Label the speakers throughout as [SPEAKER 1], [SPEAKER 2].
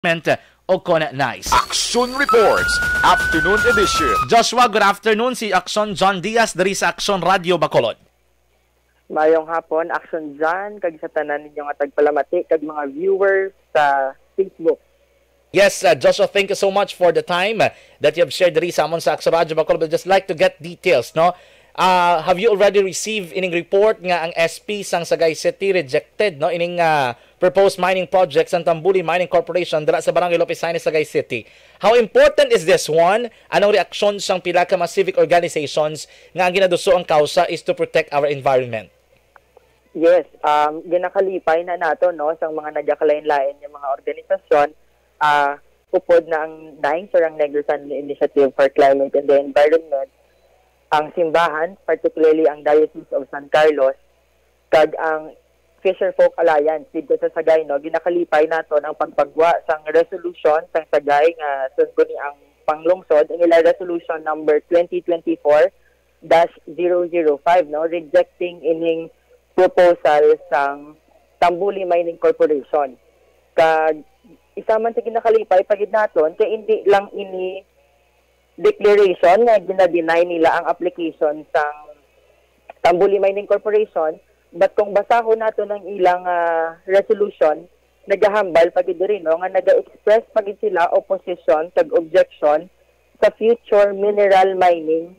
[SPEAKER 1] o Kona Nice.
[SPEAKER 2] Action Reports, Afternoon Edition.
[SPEAKER 1] Joshua, good afternoon. Si Action John Diaz dari sa Action Radio Bacolod.
[SPEAKER 3] Mayong hapon, Action John, kag sa tanan ninyong tagpalamati, kag mga viewers sa Facebook.
[SPEAKER 1] Yes, Joshua, thank you so much for the time that you have shared dari sa amon sa Action Radio Bacolod. But just like to get details, no? Have you already received ining report nga ang SP sang Sagay City rejected, no? Ining proposed mining project sa Tambuli Mining Corporation dala sa Barangay Lopesaine, Sagay City. How important is this one? Anong reaksyon sang pila ka mga civic organizations nga ang ginaduso ang kausa is to protect our environment?
[SPEAKER 3] Yes, ginakalipay na nato, no, sa mga nagakalain-lain yung mga organisasyon, upod na ang Daing Sarang Negros Initiative for Climate and the Environment, ang simbahan, particularly ang Diocese of San Carlos, kag ang Fisher Folk Alliance dito sa Sagay, no, ginakalipay nato ang pagpagwa sang resolution sang Sagay nga sundon ni ang panglungsod, ang ila resolution number 2024-005, no, rejecting ining proposal sang Tambuli Mining Corporation. Kag isa man sa ginakalipay pagid naton kay hindi lang ini declaration nga gina-deny nila ang application sang Tambuli Mining Corporation, but kung basahon nato ng ilang resolution, nagahambal pagid diri, no, nga naga-express pagid sila opposition kag objection sa future mineral mining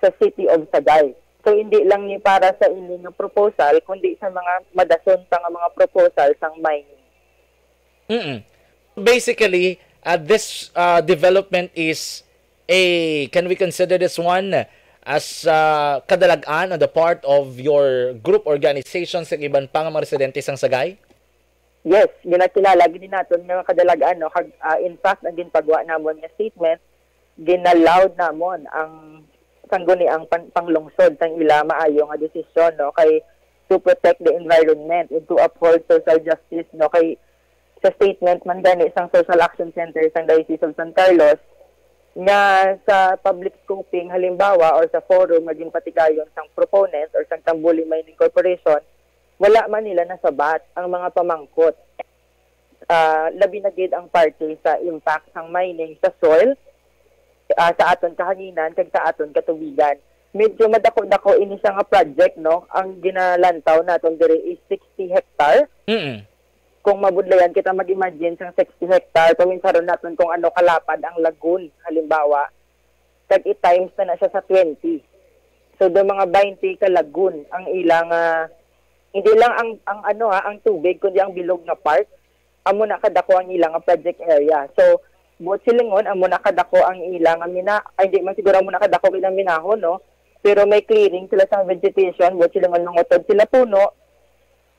[SPEAKER 3] sa City of Sagay. So hindi lang ni para sa ining proposal kundi sa mga madason sa mga proposal sang mining.
[SPEAKER 1] Basically, this development is can we consider this one as kadalagan on the part of your group organizations sa iban pang mga residente sang Sagay?
[SPEAKER 3] Yes, ginakilala gid naton nga kadalagan, no. In fact, ang ginpagwa namon nga statement, ginallowed namon ang sangguni ang panglungsod sang ila maayo nga desisyon, no, kay to protect the environment and to uphold social justice, no, kay sa statement man gani sang Social Action Center sang Diocese of San Carlos nga sa public scoping halimbawa or sa forum maging patigayon sang proponent or sang Tambuli Mining Corporation, wala man nila nasabat ang mga pamangkot. Labi na gid ang parte sa impact sang mining sa soil, sa aton kahanginan kag sa aton katubigan. Medyo madako-dako ini sa nga project, no. Ang ginalantaw naton diri is 60 hectare. Kung mabudlayan kita mag-imagine sa 60 hectare, paminsaron natin kung ano kalapad ang lagoon, halimbawa, kag i-times na siya sa 20. So, do mga 20 ka lagoon ang ilang, hindi lang ang tubig, kundi ang bilog na part, amo na kadako ang ilang project area. So, buot silingon, amo na kadako ang ilang, hindi man siguro amo na kadako ilang minahon, no? Pero may clearing sila sa vegetation, buot silingon ng utod sila puno.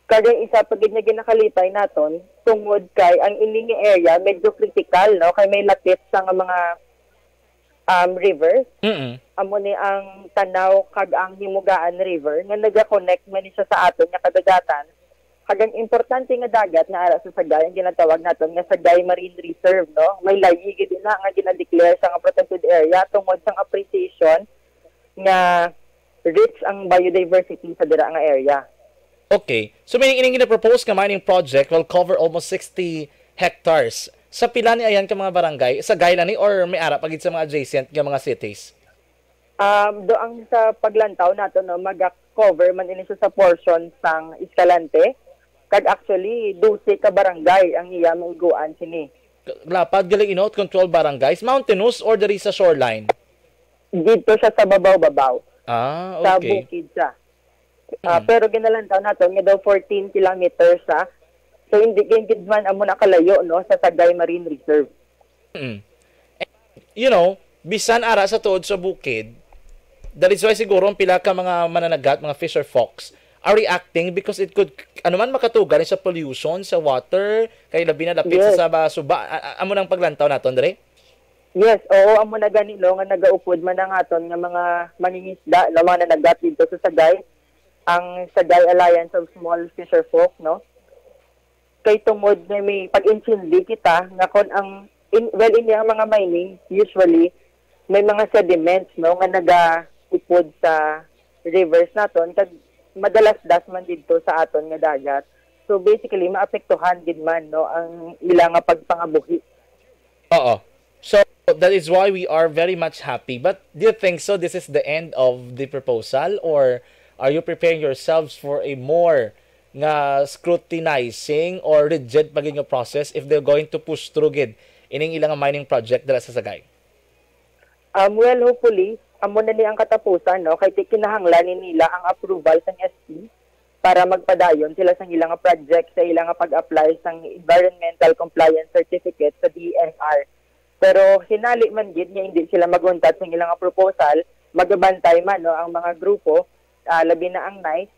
[SPEAKER 3] Kaya isa pagid nga ginakalipay naton tungod kay ang ining area medyo critical, no, kay may lapit sa mga rivers. Amo ni ang Tanaw kag ang Himugaan River nga naga-connect man siya sa aton nga kadagatan. Kag ang importante nga dagat nga ara sa Sagay ang ginatawag naton nga Sagay Marine Reserve, no. May layig din na nga gina-declare sa nga protected area tungod sa appreciation nga rich ang biodiversity sa dira nga area.
[SPEAKER 1] Okay. So, may ining gina-propose ka mining project will cover almost 60 hectares. Sa pila ni ayan ka mga barangay? Sa Gayla ni or may ara pagid sa mga adjacent nga mga cities?
[SPEAKER 3] Doang sa paglantaw nato, no, mag-cover man ini sa portion sang Escalante. Kag actually, 12 ka barangay ang iya maiguan sini.
[SPEAKER 1] Lapad galing inot control barangays, mountainous or diri sa shoreline?
[SPEAKER 3] Dito siya sa babaw-babaw.
[SPEAKER 1] Okay.
[SPEAKER 3] Sa bukid siya. Pero ginalantaw nato nga daw 14 kilometers sa. So hindi gid man amo nakalayo, no, sa Sagay Marine Reserve.
[SPEAKER 1] You know, bisan ara sa tuod sa bukid, that is why siguro ang pila ka mga mananagat, mga fisher folks are reacting because it could makatugan sa pollution sa water kay labi na lapit sa suba. Amo nang paglantaw naton dire?
[SPEAKER 3] Yes, oo, amo na gani, no, nga nagaupod man ang aton nga mga mangingisda, no, mga nanagat dito sa Sagay. Ang Sagay Alliance of Small Fisher Folk, no? Kay tungod na may pag-intindi kita nga kon ang in yung mga mining usually may mga sediments, no, nga nagaupod sa rivers naton kag madalas das man dito sa aton nga dagat. So basically maapektuhan gid man no ang ilang nga pagpangabuhi.
[SPEAKER 1] Oo. So that is why we are very much happy. But do you think so this is the end of the proposal, or are you preparing yourselves for a more nga scrutinizing or rigid paging process if they're going to push through gid ining ilang mining project dala sa Sagay?
[SPEAKER 3] Well, hopefully, amo na ni ang katapusan, no? Kay kinahanglan nila ang approval sa SP para magpadayon sila sa ilang project sa ilang pag-apply sa Environmental Compliance Certificate sa DNR. Pero hinali man gid nga hindi sila maguntat sa ilang proposal, magabantay man no ang mga grupo, labi na ang NICE,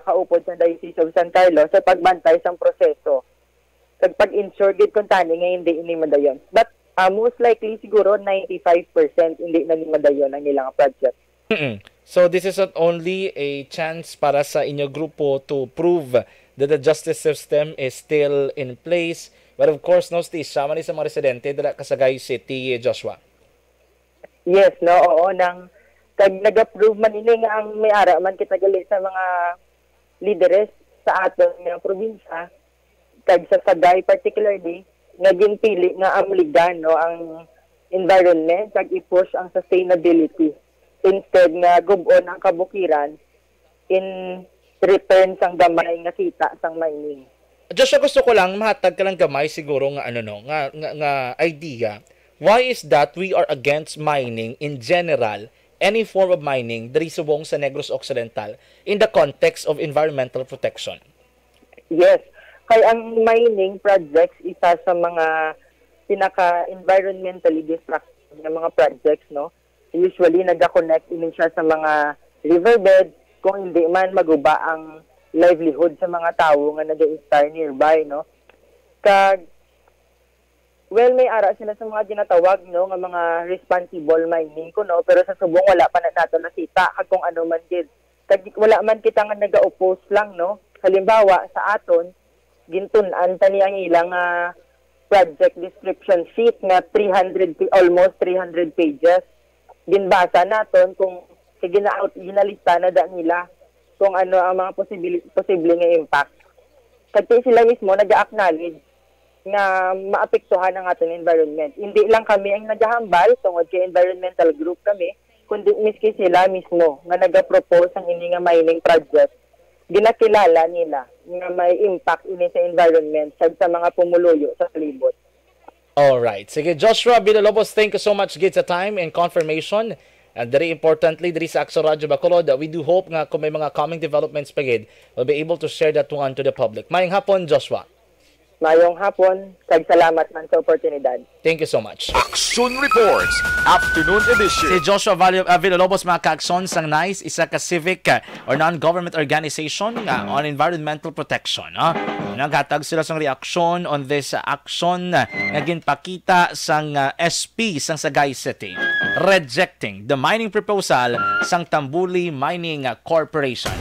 [SPEAKER 3] kaupod sa Diocese of San Carlos sa pagbantay sa proseso. Kag pag-ensure gid kung tani nga hindi ini madayon. But most likely siguro 95% hindi na ni madayon ang ilang project.
[SPEAKER 1] So this is not only a chance para sa inyo grupo to prove that the justice system is still in place, but of course, no, sama ni sa mga residente dala Kasagay City, Joshua.
[SPEAKER 3] Yes, no, oo, kag nag-approve man ini nga ang may-ara man kita gali sa mga leaders sa aton nga probinsya, kag sa Sagay particularly, naging pili nga amligan no ang environment kag i-push ang sustainability instead nga gubon ang kabukiran in return sang gamay nga kita sang mining.
[SPEAKER 1] Joshua, gusto ko lang mahatag ka lang gamay siguro nga nga idea. Why is that we are against mining in general, any form of mining diri subong sa Negros Occidental in the context of environmental protection?
[SPEAKER 3] Yes, kay ang mining projects isa sa mga pinaka-environmentally destructive na mga projects, no? Usually nag-connect din siya sa mga riverbed kung hindi man maguba ang livelihood sa mga tao nga nag-i-star nearby, no? Kag well, may ara sila sa mga ginatawag no nga mga responsible mining ko, no, pero sa subong wala pa na nato nakita kag kung ano man gid. Kag wala man kita nga naga-oppose lang, no. Halimbawa sa aton gintun-an tani ang ilang project description sheet nga almost 300 pages. Ginbasa naton kung ginalista na da nila kung ano ang mga posible nga impact. Kasi sila mismo nag-acknowledge nga maapektuhan ang ating environment. Hindi lang kami ang naghahambal tungod kay environmental group kami, kundi miski sila mismo nga naga-propose ang ini nga mining project. Ginakilala nila nga may impact ini sa environment sa mga pumuluyo sa palibot.
[SPEAKER 1] Alright. Sige, Joshua Villalobos, thank you so much gid sa time and confirmation. And very importantly, diri sa Axo Radyo Bacolod, we do hope nga kung may mga coming developments pa gid, we'll be able to share that one to the public. Mayong hapon, Joshua.
[SPEAKER 3] Mayong hapon, kag salamat man sa oportunidad.
[SPEAKER 1] Thank you so much.
[SPEAKER 2] Action Reports, Afternoon Edition.
[SPEAKER 1] Si Joshua Villalobos, mga ka-aksyon sang NICE, isa ka civic or non-government organization on environmental protection. Naghatag sila sang reaksyon on this action na ginpakita sang SP sang Sagay City, rejecting the mining proposal sang Tambuli Mining Corporation.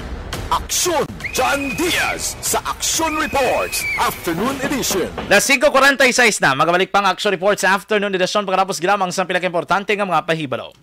[SPEAKER 2] Aksyon John Diaz sa Action Reports Afternoon Edition.
[SPEAKER 1] Las 5:46 na, magabalik pang Action Reports Afternoon Edition pagkatapos ginamang sa pinaka-importante nga mga pahibalo.